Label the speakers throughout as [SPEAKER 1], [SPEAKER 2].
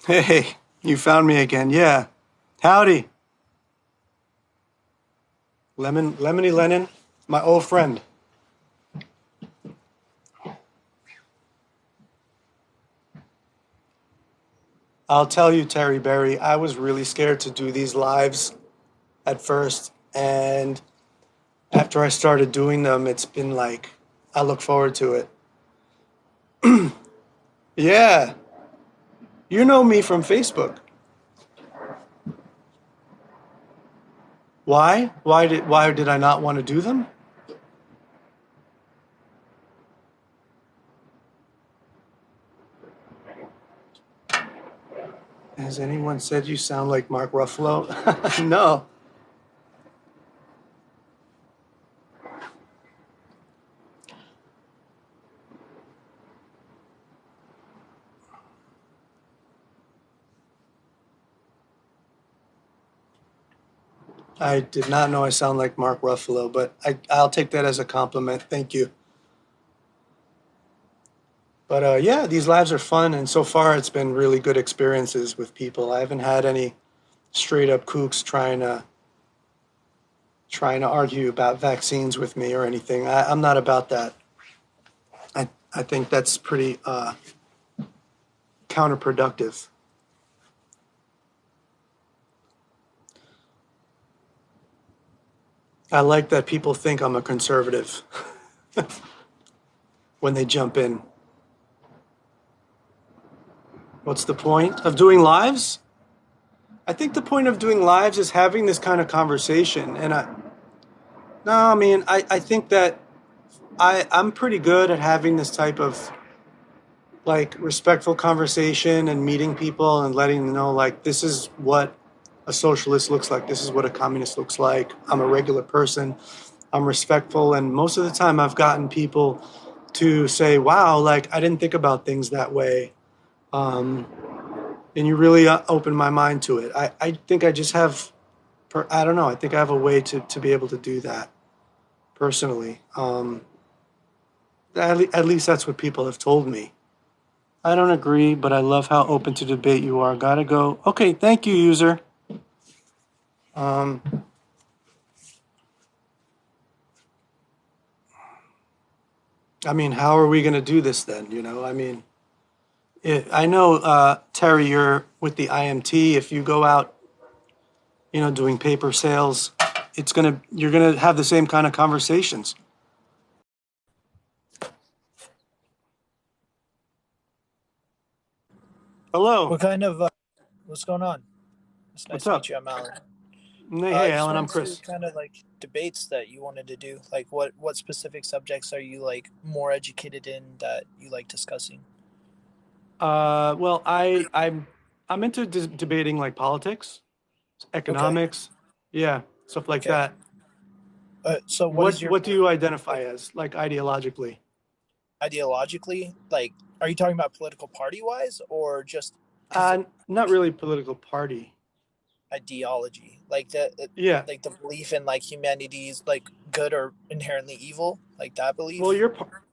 [SPEAKER 1] Hey, you found me again. Yeah. Howdy. Lemony Lennon, my old friend. I'll tell you, Terry Berry, I was really scared to do these lives at first. And after I started doing them, it's been like, I look forward to it. Yeah. You know me from Facebook. Why? Why did I not want to do them? Has anyone said you sound like Mark Ruffalo? No. I did not know I sound like Mark Ruffalo, but I'll take that as a compliment. Thank you. But yeah, these lives are fun, and so far it's been really good experiences with people. I haven't had any straight up kooks trying to argue about vaccines with me or anything. I'm not about that. I think that's pretty counterproductive. I like that people think I'm a conservative when they jump in. What's the point of doing lives? I think the point of doing lives is having this kind of conversation. And no, I mean, I think that I'm pretty good at having this type of like respectful conversation and meeting people and letting them know like this is what a socialist looks like. This is what a communist looks like. I'm a regular person. I'm respectful. And most of the time I've gotten people to say, wow, like I didn't think about things that way. Um, and you really opened my mind to it. I think I just have, I don't know, I think I have a way to be able to do that personally. At least that's what people have told me. I don't agree, but I love how open to debate you are. Gotta go. Okay, thank you, user. Um, I mean, how are we gonna do this then? I mean, I know, Terry, you're with the IMT. If you go out, doing paper sales, you're gonna have the same kind of conversations. Hello,
[SPEAKER 2] What kind of what's going on? It's nice
[SPEAKER 1] what's
[SPEAKER 2] to meet
[SPEAKER 1] up?
[SPEAKER 2] you. I'm Alan.
[SPEAKER 1] Hey,
[SPEAKER 2] I just
[SPEAKER 1] Alan, I'm
[SPEAKER 2] wanted to
[SPEAKER 1] Chris.
[SPEAKER 2] kind of like debates that you wanted to do. Like what specific subjects are you like more educated in that you like discussing?
[SPEAKER 1] Well, I'm into debating like politics,
[SPEAKER 2] Okay.
[SPEAKER 1] economics, yeah, stuff like
[SPEAKER 2] Okay.
[SPEAKER 1] that.
[SPEAKER 2] So what is
[SPEAKER 1] What
[SPEAKER 2] your
[SPEAKER 1] do you identify
[SPEAKER 2] like
[SPEAKER 1] as, like ideologically?
[SPEAKER 2] ideologically like? Are you talking about political party wise or just because
[SPEAKER 1] Not really political party.
[SPEAKER 2] ideology
[SPEAKER 1] Yeah.
[SPEAKER 2] like the belief in like humanity's like good or inherently evil like that
[SPEAKER 1] Well,
[SPEAKER 2] belief?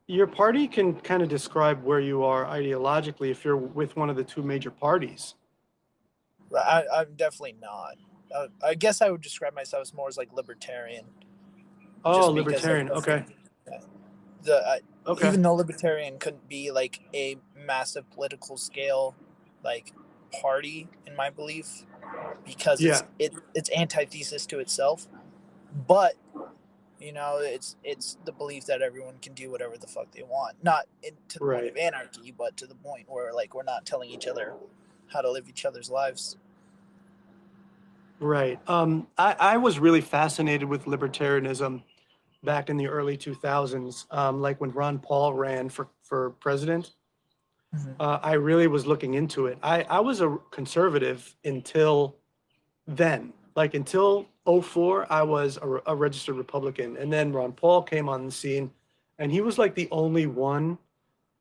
[SPEAKER 1] your party can kind of describe where you are ideologically if you're with one of the two major parties.
[SPEAKER 2] I'm definitely not. I guess I would describe myself as more as like libertarian,
[SPEAKER 1] Oh,
[SPEAKER 2] just because of
[SPEAKER 1] libertarian. Okay.
[SPEAKER 2] the
[SPEAKER 1] Okay.
[SPEAKER 2] even though libertarian couldn't be like a massive political scale like party in my belief because
[SPEAKER 1] Yeah.
[SPEAKER 2] it's antithesis to itself, but it's the belief that everyone can do whatever the fuck they want, not to the point
[SPEAKER 1] Right.
[SPEAKER 2] of anarchy, but to the point where like we're not telling each other how to live each other's lives.
[SPEAKER 1] Right. I was really fascinated with libertarianism back in the early 2000s, like when Ron Paul ran for president.
[SPEAKER 2] Mm-hmm.
[SPEAKER 1] I really was looking into it. I was a conservative until then. Like until '04, I was a registered Republican. And then Ron Paul came on the scene, and he was like the only one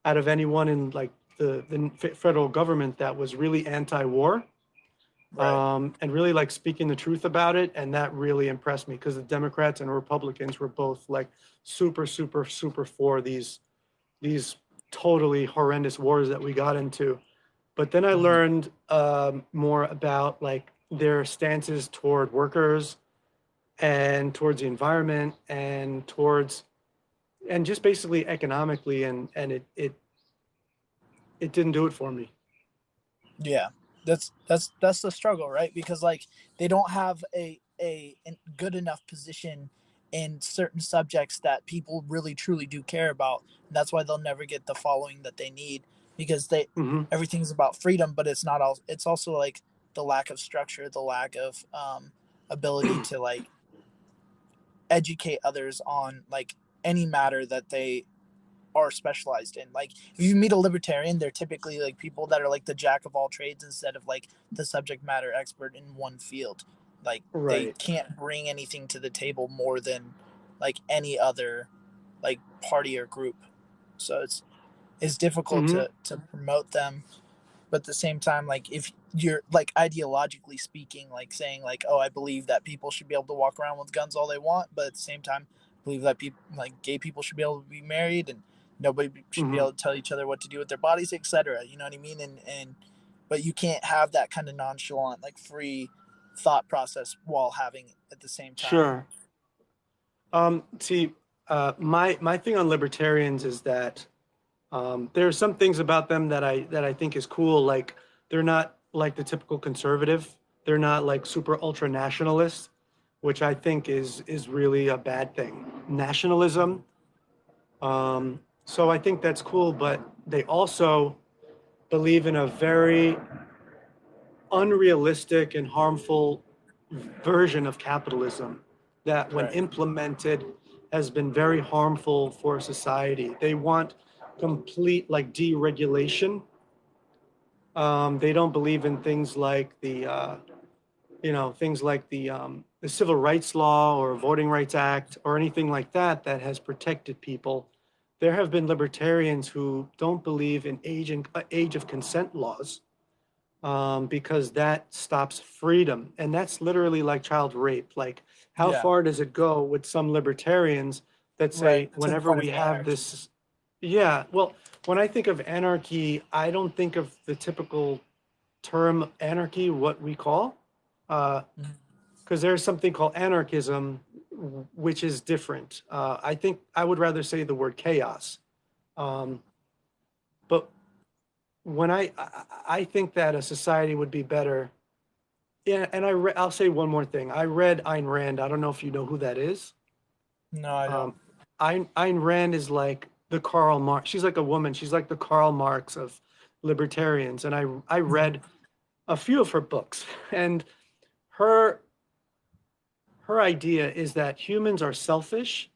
[SPEAKER 1] out of anyone in like the federal government that was really anti-war.
[SPEAKER 2] Right.
[SPEAKER 1] and really like speaking the truth about it. And that really impressed me because the Democrats and Republicans were both like super, super, super for these totally horrendous wars that we got into. But then I
[SPEAKER 2] Mhm.
[SPEAKER 1] learned more about like their stances toward workers and towards the environment and towards and just basically economically, and it didn't do it for me.
[SPEAKER 2] Yeah, that's the struggle, right? Because like they don't have a good enough position in certain subjects that people really truly do care about. And that's why they'll never get the following that they need because they
[SPEAKER 1] Hmm.
[SPEAKER 2] everything's about freedom, but it's not all. It's also like the lack of structure, the lack of ability to like educate others on like any matter that they are specialized in. Like if you meet a libertarian, they're typically like people that are like the jack of all trades instead of like the subject matter expert in one field. Like they
[SPEAKER 1] Right.
[SPEAKER 2] can't bring anything to the table more than like any other like party or group. So it's difficult
[SPEAKER 1] Hmm.
[SPEAKER 2] to promote them, but at the same time, like if you're like ideologically speaking, like saying like, oh, I believe that people should be able to walk around with guns all they want, but at the same time believe that people like gay people should be able to be married and nobody should be
[SPEAKER 1] Hmm.
[SPEAKER 2] able to tell each other what to do with their bodies, etc. You know what I mean? And but you can't have that kind of nonchalant like free thought process while having it at the same time.
[SPEAKER 1] Sure. See, my thing on libertarians is that there are some things about them that I think is cool. Like they're not like the typical conservative. They're not like super ultra nationalist, which I think is really a bad thing. Nationalism. So I think that's cool, but they also believe in a very unrealistic and harmful version of capitalism that, when
[SPEAKER 2] Right.
[SPEAKER 1] implemented, has been very harmful for society. They want complete like deregulation. They don't believe in things like the Civil Rights Law or Voting Rights Act or anything like that that has protected people. There have been libertarians who don't believe in age of consent laws, because that stops freedom. And that's literally like child rape. Like, how
[SPEAKER 2] Yeah.
[SPEAKER 1] far does it go with some libertarians that
[SPEAKER 2] Right.
[SPEAKER 1] say,
[SPEAKER 2] To the
[SPEAKER 1] whenever
[SPEAKER 2] point
[SPEAKER 1] we
[SPEAKER 2] of
[SPEAKER 1] have
[SPEAKER 2] anarchy.
[SPEAKER 1] this, yeah, well, when I think of anarchy, I don't think of the typical term anarchy, what we call, because
[SPEAKER 2] Mhm.
[SPEAKER 1] there's something called anarchism, which is different. I think I would rather say the word chaos. Um, but when I think that a society would be better. Yeah, and I'll say one more thing. I read Ayn Rand. I don't know if you know who that is.
[SPEAKER 2] No, I don't.
[SPEAKER 1] Um, Ayn Rand is like the Karl Marx. She's like a woman. She's like the Karl Marx of libertarians. And I
[SPEAKER 2] Mhm.
[SPEAKER 1] read a few of her books, and her her idea is that humans are selfish,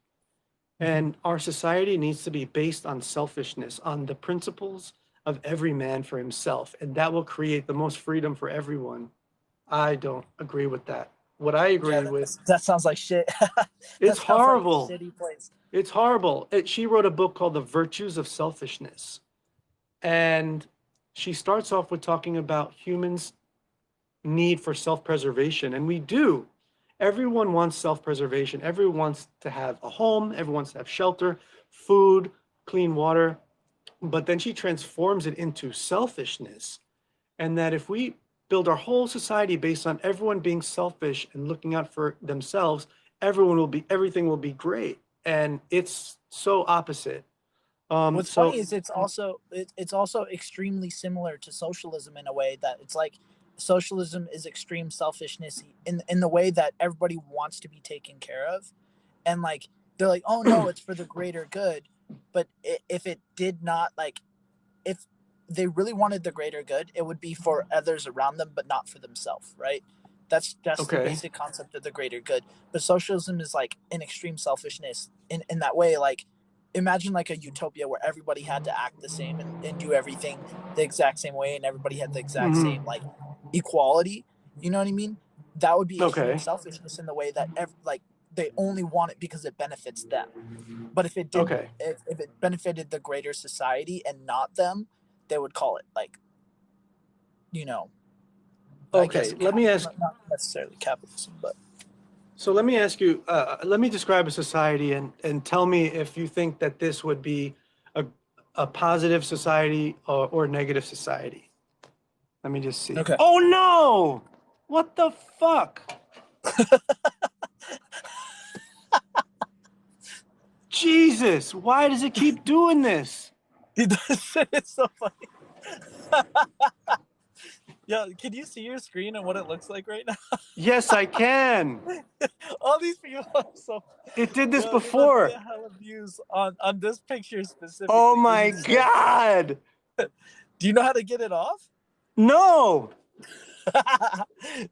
[SPEAKER 2] Mhm.
[SPEAKER 1] and our society needs to be based on selfishness, on the principles of every man for himself, and that will create the most freedom for everyone. I don't agree with that. What I
[SPEAKER 2] Yeah,
[SPEAKER 1] agree with,
[SPEAKER 2] that sounds like shit. That
[SPEAKER 1] it's
[SPEAKER 2] sounds like a
[SPEAKER 1] horrible.
[SPEAKER 2] shitty place.
[SPEAKER 1] It's horrible. She wrote a book called The Virtues of Selfishness. And she starts off with talking about humans' need for self preservation. And we do. Everyone wants self preservation. Everyone wants to have a home, everyone wants to have shelter, food, clean water. But then she transforms it into selfishness. And that if we build our whole society based on everyone being selfish and looking out for themselves, everything will be great. And it's so opposite.
[SPEAKER 2] What's funny
[SPEAKER 1] So
[SPEAKER 2] is it's also extremely similar to socialism in a way that it's like socialism is extreme selfishness in the way that everybody wants to be taken care of, and like they're like, oh no, it's for the greater good, but if it did not like if they really wanted the greater good, it would be for others around them, but not for themselves, right? That's the
[SPEAKER 1] okay.
[SPEAKER 2] basic concept of the greater good. But socialism is like an extreme selfishness in that way. Like imagine like a utopia where everybody had to act the same and do everything the exact same way and everybody had the exact same
[SPEAKER 1] Hmm.
[SPEAKER 2] like equality. You know what I mean? That would be extreme
[SPEAKER 1] Okay.
[SPEAKER 2] selfishness in the way that like they only want it because it benefits them. But if it didn't,
[SPEAKER 1] Okay.
[SPEAKER 2] if it benefited the greater society and not them, they would call it like, you know, I guess
[SPEAKER 1] Okay, let me ask.
[SPEAKER 2] not necessarily capitalism, but
[SPEAKER 1] So let me ask you. Let me describe a society, and tell me if you think that this would be a a positive society or negative society. Let me just see.
[SPEAKER 2] okay.
[SPEAKER 1] Oh no! What the fuck? Jesus! Why does it keep doing this?
[SPEAKER 2] He does. It's so funny. Yeah, can you see your screen and what it looks like right now?
[SPEAKER 1] Yes, I can.
[SPEAKER 2] All these people are so.
[SPEAKER 1] It did this
[SPEAKER 2] Yeah, we must
[SPEAKER 1] before.
[SPEAKER 2] get hella views on this picture
[SPEAKER 1] Oh
[SPEAKER 2] specifically. This
[SPEAKER 1] my
[SPEAKER 2] is so.
[SPEAKER 1] God!
[SPEAKER 2] Do you know how to get it off?
[SPEAKER 1] No!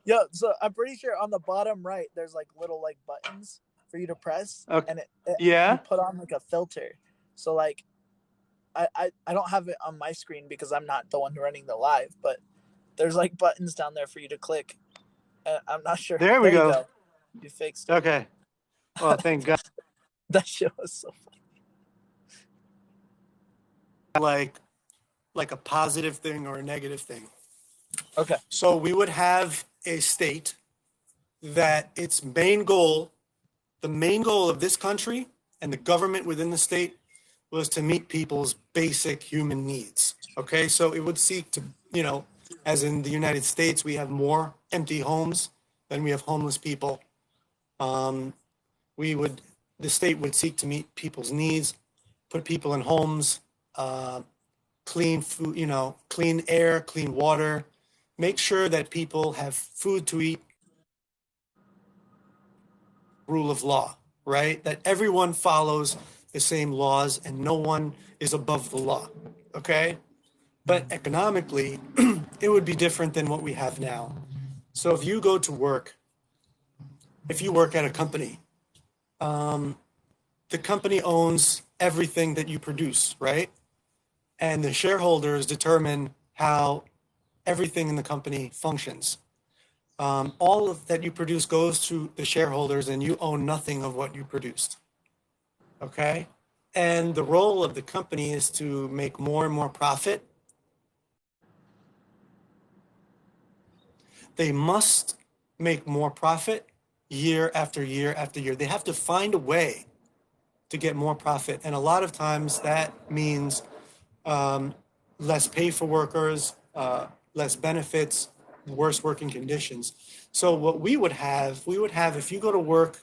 [SPEAKER 2] Yeah, so I'm pretty sure on the bottom right there's like little like buttons for you to press,
[SPEAKER 1] Okay.
[SPEAKER 2] and you
[SPEAKER 1] Yeah?
[SPEAKER 2] put on like a filter. So like I don't have it on my screen because I'm not the one running the live, but there's like buttons down there for you to click. I'm not sure.
[SPEAKER 1] There we
[SPEAKER 2] You
[SPEAKER 1] go.
[SPEAKER 2] go. You fixed it.
[SPEAKER 1] Okay. Well, thank God.
[SPEAKER 2] That shit was so funny.
[SPEAKER 1] Like a positive thing or a negative thing.
[SPEAKER 2] Okay.
[SPEAKER 1] So we would have a state that its main goal, the main goal of this country and the government within the state was to meet people's basic human needs. Okay, so it would seek to, as in the United States, we have more empty homes than we have homeless people. Um, the state would seek to meet people's needs, put people in homes, clean food, clean air, clean water, make sure that people have food to eat, rule of law, right? That everyone follows the same laws and no one is above the law, okay? But economically, it would be different than what we have now. So if you go to work, if you work at a company, the company owns everything that you produce, right? And the shareholders determine how everything in the company functions. All of that you produce goes to the shareholders and you own nothing of what you produced. Okay? And the role of the company is to make more and more profit. They must make more profit year after year after year. They have to find a way to get more profit. And a lot of times that means less pay for workers, less benefits, worse working conditions. So what we would have, if you go to work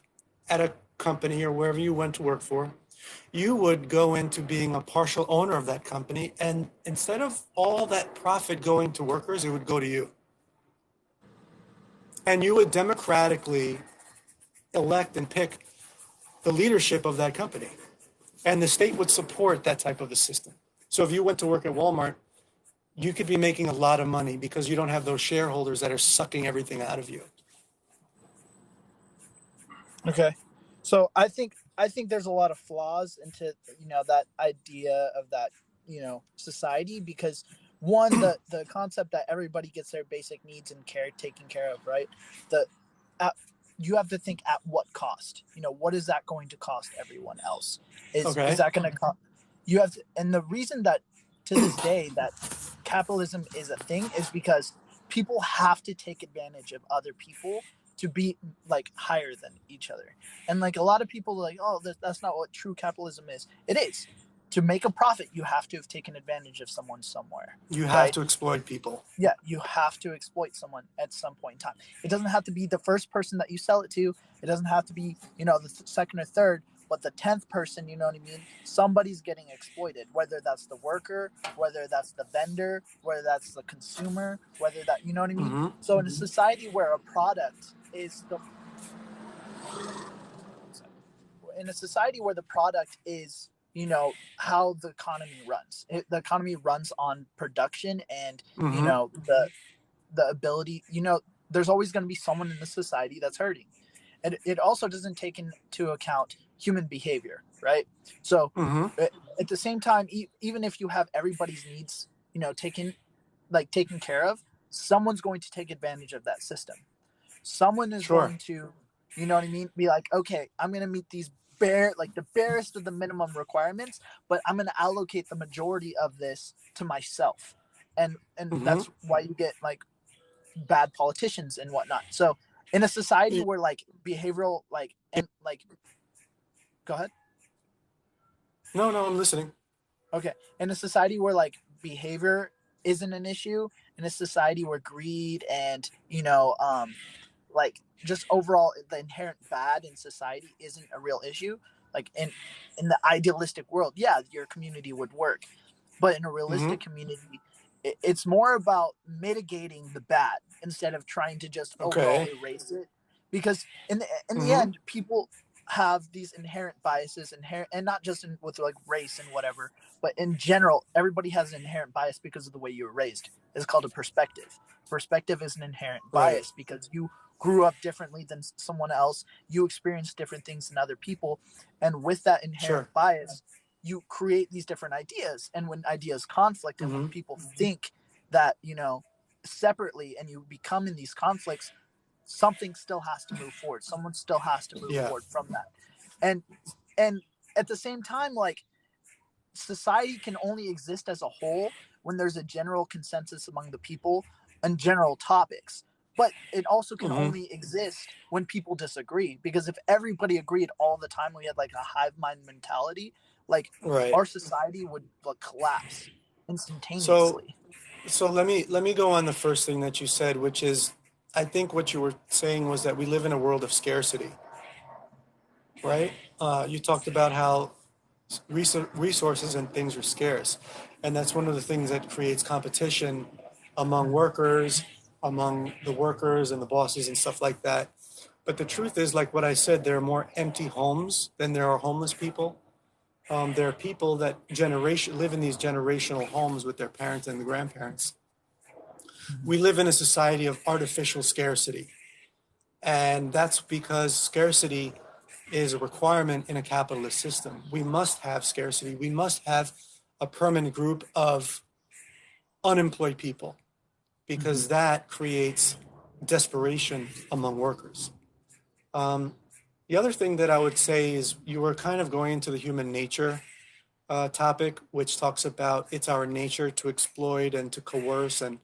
[SPEAKER 1] at a company or wherever you went to work for, you would go into being a partial owner of that company. And instead of all that profit going to workers, it would go to you. And you would democratically elect and pick the leadership of that company. And the state would support that type of a system. So if you went to work at Walmart, you could be making a lot of money because you don't have those shareholders that are sucking everything out of you.
[SPEAKER 2] Okay. So I think there's a lot of flaws into that idea of that society, because one, the concept that everybody gets their basic needs and taken care of, right? You have to think at what cost. What is that going to cost everyone else? Is that going to cost? You have to, and the reason that to this day that capitalism is a thing is because people have to take advantage of other people to be like higher than each other. And like a lot of people are like, oh, that's not what true capitalism is. It is. To make a profit, you have to have taken advantage of someone somewhere.
[SPEAKER 1] You have to exploit people.
[SPEAKER 2] Yeah, you have to exploit someone at some point in time. It doesn't have to be the first person that you sell it to. It doesn't have to be, the second or third, but the 10th person, you know what I mean? Somebody's getting exploited, whether that's the worker, whether that's the vendor, whether that's the consumer, whether that, you know what I mean?
[SPEAKER 1] Mm-hmm.
[SPEAKER 2] So in a society where a product is in a society where the product is how the economy runs. The economy runs on production and the ability. There's always going to be someone in the society that's hurting, and it also doesn't take into account human behavior, right? So at the same time, even if you have everybody's needs, taken care of, someone's going to take advantage of that system. Someone is going to, you know what I mean, be like, okay, I'm going to meet these the barest of the minimum requirements, but I'm going to allocate the majority of this to myself. And that's why you get like bad politicians and whatnot. So in a society where like behavioral like and like go ahead.
[SPEAKER 1] No, no, I'm listening.
[SPEAKER 2] Okay. In a society where like behavior isn't an issue, in a society where greed and like just overall the inherent bad in society isn't a real issue, like in the idealistic world, yeah, your community would work. But in a
[SPEAKER 1] Mm-hmm.
[SPEAKER 2] realistic community, it's more about mitigating the bad instead of trying to just overall
[SPEAKER 1] Okay.
[SPEAKER 2] erase it. Because in the
[SPEAKER 1] Mm-hmm.
[SPEAKER 2] end, people have these inherent biases, inherent, and not just with like race and whatever, but in general, everybody has an inherent bias because of the way you were raised. It's called a perspective. Perspective is an inherent
[SPEAKER 1] Right.
[SPEAKER 2] bias because you grew up differently than someone else. You experienced different things than other people, and with that inherent
[SPEAKER 1] Sure.
[SPEAKER 2] bias, you create these different ideas. And when ideas conflict and when
[SPEAKER 1] Mm-hmm.
[SPEAKER 2] people think that, separately, and you become in these conflicts, something still has to move forward. Someone still has to move
[SPEAKER 1] Yeah.
[SPEAKER 2] forward from that. And and at the same time, like, society can only exist as a whole when there's a general consensus among the people on general topics. But it also can
[SPEAKER 1] Mm-hmm.
[SPEAKER 2] only exist when people disagree. Because if everybody agreed all the time, we had like a hive mind mentality, like
[SPEAKER 1] Right.
[SPEAKER 2] our society would like collapse
[SPEAKER 1] So
[SPEAKER 2] instantaneously.
[SPEAKER 1] so let me go on the first thing that you said, which is I think what you were saying was that we live in a world of scarcity, right? You talked about how resources and things are scarce, and that's one of the things that creates competition among workers, among the workers and the bosses and stuff like that. But the truth is, like what I said, there are more empty homes than there are homeless people. There are people that live in these generational homes with their parents and the grandparents. We live in a society of artificial scarcity. And that's because scarcity is a requirement in a capitalist system. We must have scarcity. We must have a permanent group of unemployed people
[SPEAKER 2] Mm-hmm.
[SPEAKER 1] because that creates desperation among workers. Um, the other thing that I would say is you were kind of going into the human nature topic, which talks about it's our nature to exploit and to coerce and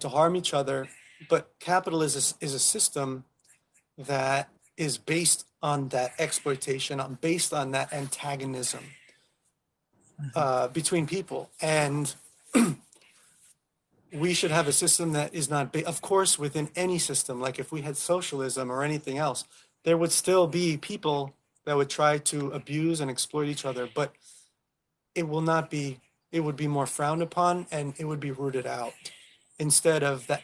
[SPEAKER 1] to harm each other. But capitalism is a system that is based on that exploitation, based on that antagonism
[SPEAKER 2] Mm-hmm.
[SPEAKER 1] between people. And we should have a system that is not, of course, within any system, like if we had socialism or anything else, there would still be people that would try to abuse and exploit each other, but it will not be, it would be more frowned upon and it would be rooted out instead of that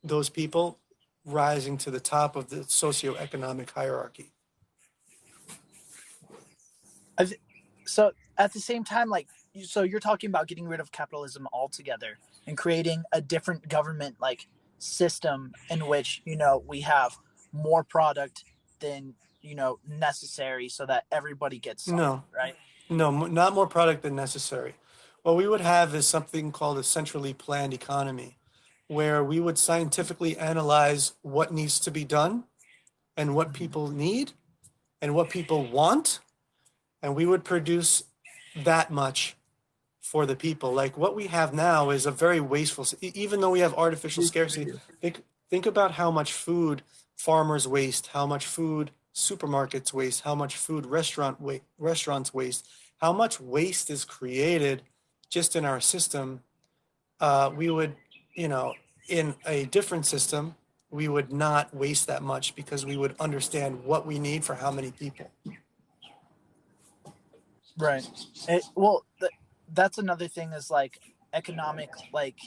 [SPEAKER 1] those people rising to the top of the socioeconomic hierarchy.
[SPEAKER 2] So at the same time, like, so you're talking about getting rid of capitalism altogether and creating a different government like system in which we have more product than necessary, so that everybody gets something,
[SPEAKER 1] No,
[SPEAKER 2] right?
[SPEAKER 1] no, not more product than necessary. What we would have is something called a centrally planned economy, where we would scientifically analyze what needs to be done and what
[SPEAKER 2] Mm-hmm.
[SPEAKER 1] people need and what people want, and we would produce that much for the people. Like what we have now is a very wasteful, even though we have artificial scarcity. Think about how much food farmers waste, how much food supermarkets waste, how much food restaurants waste, how much waste is created just in our system. We would, you know, in a different system, we would not waste that much because we would understand what we need for how many people.
[SPEAKER 2] Right. Well, that's another thing is like economic, like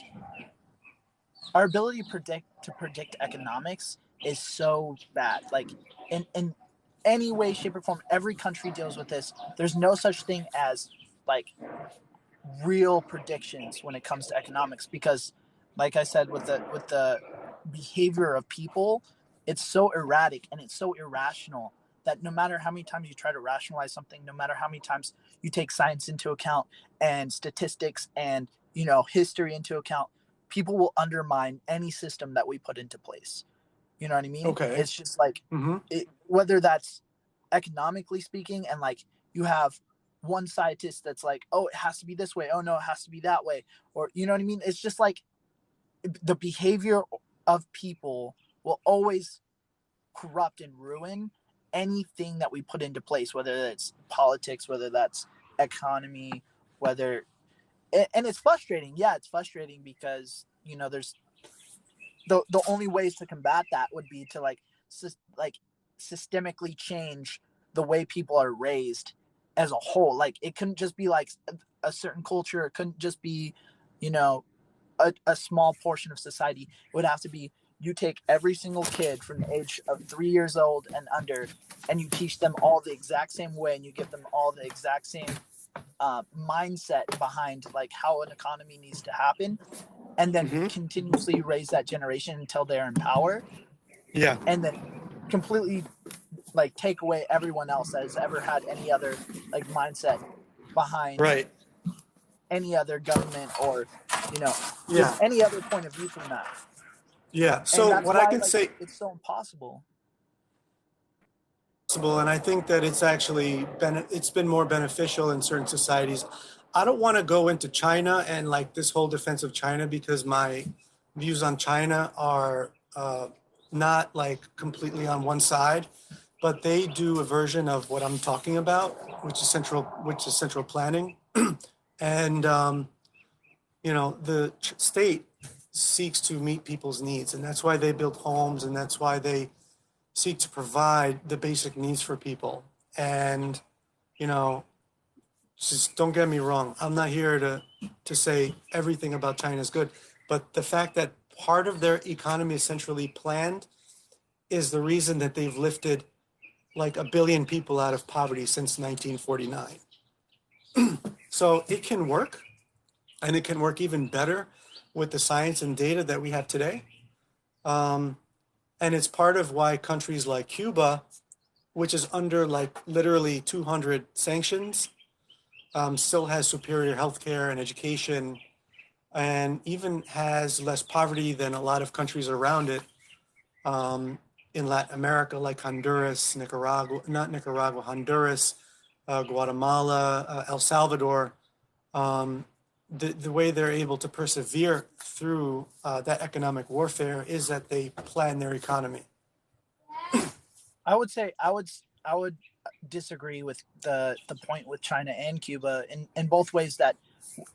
[SPEAKER 2] our ability to predict economics is so bad. Like in any way, shape, or form, every country deals with this. There's no such thing as like real predictions when it comes to economics because, like I said, with the behavior of people, it's so erratic and it's so irrational that no matter how many times you try to rationalize something, no matter how many times you take science into account and statistics and history into account, people will undermine any system that we put into place. You know what I mean?
[SPEAKER 1] Okay.
[SPEAKER 2] It's just like
[SPEAKER 1] Mm-hmm.
[SPEAKER 2] whether that's economically speaking, and like you have one scientist that's like, oh, it has to be this way. Oh no, it has to be that way. Or you know what I mean? It's just like the behavior of people will always corrupt and ruin anything that we put into place, whether that's politics, whether that's economy, whether, and it's frustrating. Yeah, it's frustrating because, you know, there's the only ways to combat that would be to like systemically change the way people are raised as a whole. Like it couldn't just be like a certain culture. It couldn't just be, you know, a small portion of society. It would have to be, you take every single kid from the age of 3 years old and under, and you teach them all the exact same way, and you give them all the exact same mindset behind like how an economy needs to happen, and then continuously raise that generation until they're in power.
[SPEAKER 1] Yeah.
[SPEAKER 2] And then completely like take away everyone else that has ever had any other like mindset behind any other government or, you know, just any other point of view from that.
[SPEAKER 1] Yeah. So what I can say,
[SPEAKER 2] it's so impossible.
[SPEAKER 1] And I think that it's actually it's been more beneficial in certain societies. I don't want to go into China and like this whole defense of China, because my views on China are not like completely on one side, but they do a version of what I'm talking about, which is central planning. And you know, the state seeks to meet people's needs, and that's why they build homes, and that's why they seek to provide the basic needs for people. And, you know, just don't get me wrong, I'm not here to say everything about China is good, but the fact that part of their economy is centrally planned is the reason that they've lifted like 1 billion people out of poverty since 1949. So it can work, and it can work even better with the science and data that we have today. And it's part of why countries like Cuba, which is under like literally 200 sanctions, still has superior healthcare and education, and even has less poverty than a lot of countries around it in Latin America, like Honduras, Honduras, Guatemala, El Salvador. The way they're able to persevere through that economic warfare is that they plan their economy.
[SPEAKER 2] I would disagree with the point with China and Cuba in both ways, that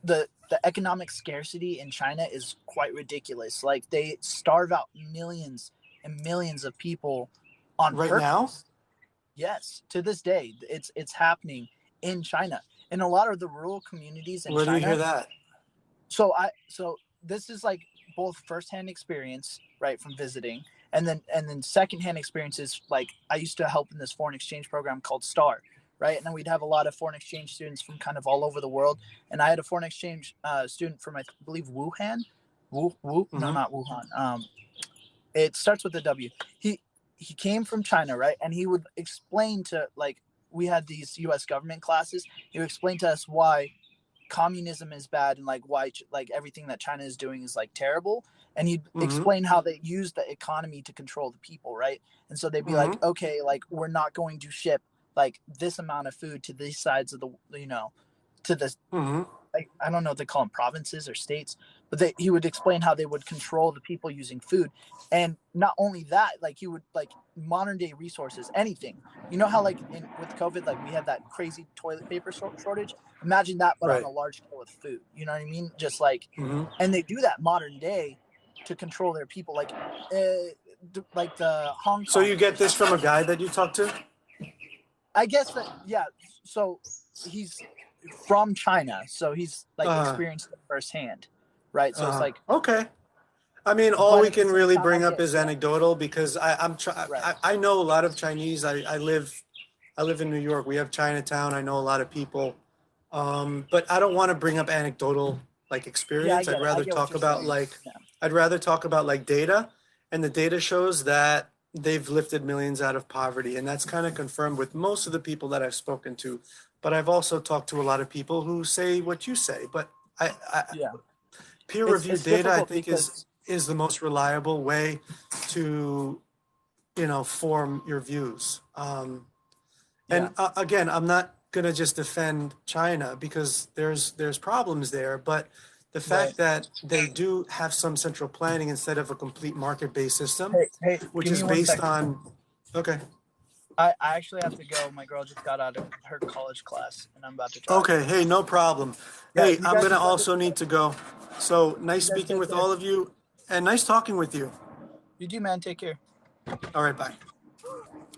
[SPEAKER 2] the economic scarcity in China is quite ridiculous. Like they starve out millions and millions of people on
[SPEAKER 1] right
[SPEAKER 2] purpose.
[SPEAKER 1] Now?
[SPEAKER 2] Yes, to this day, it's happening in China. In a lot of the rural communities in
[SPEAKER 1] Where
[SPEAKER 2] China.
[SPEAKER 1] Do you hear that?
[SPEAKER 2] So this is like both firsthand experience, right, from visiting, and then secondhand experiences. Like I used to help in this foreign exchange program called STAR, right, and then we'd have a lot of foreign exchange students from kind of all over the world. And I had a foreign exchange student from, I believe, Wuhan. No, not Wuhan. It starts with a W. He came from China, right, and he would explain to, like, we had these U.S. government classes. He would explain to us why communism is bad, and like why like everything that China is doing is like terrible. And he'd explain how they use the economy to control the people, right? And so they'd be like, okay, like we're not going to ship like this amount of food to these sides of the, you know, to this, like, I don't know if they call them provinces or states, but he would explain how they would control the people using food. And not only that, like he would like modern day resources, anything, you know how like with COVID, like we had that crazy toilet paper shortage. Imagine that, but on a large scale with food, you know what I mean? Just like, and they do that modern day to control their people, like the Hong Kong.
[SPEAKER 1] So you get this from a guy that you talked to?
[SPEAKER 2] I guess that, yeah. So he's from China, so he's like experienced it firsthand, right? So it's like,
[SPEAKER 1] okay. I mean, all we can really bring up is anecdotal, because I know a lot of Chinese. I live in New York. We have Chinatown. I know a lot of people, but I don't want to bring up anecdotal like experience. I'd rather talk about like data, and the data shows that they've lifted millions out of poverty, and that's kind of confirmed with most of the people that I've spoken to. But I've also talked to a lot of people who say what you say. But peer-reviewed data, I think, is the most reliable way to, you know, form your views. Again, I'm not gonna just defend China, because there's problems there, but the fact that they do have some central planning instead of a complete market-based system,
[SPEAKER 2] Hey,
[SPEAKER 1] which
[SPEAKER 2] give
[SPEAKER 1] is
[SPEAKER 2] me 1
[SPEAKER 1] based
[SPEAKER 2] second.
[SPEAKER 1] on. Okay.
[SPEAKER 2] I actually have to go. My girl just got out of her college class, and I'm about to drive.
[SPEAKER 1] Okay. Hey, no problem.
[SPEAKER 2] Yeah,
[SPEAKER 1] Hey,
[SPEAKER 2] you
[SPEAKER 1] I'm
[SPEAKER 2] guys
[SPEAKER 1] gonna
[SPEAKER 2] enjoy
[SPEAKER 1] also need to go. So nice
[SPEAKER 2] You guys
[SPEAKER 1] speaking
[SPEAKER 2] take
[SPEAKER 1] with
[SPEAKER 2] care.
[SPEAKER 1] all of you, and nice talking with you.
[SPEAKER 2] You do, man. Take care.
[SPEAKER 1] All right. Bye.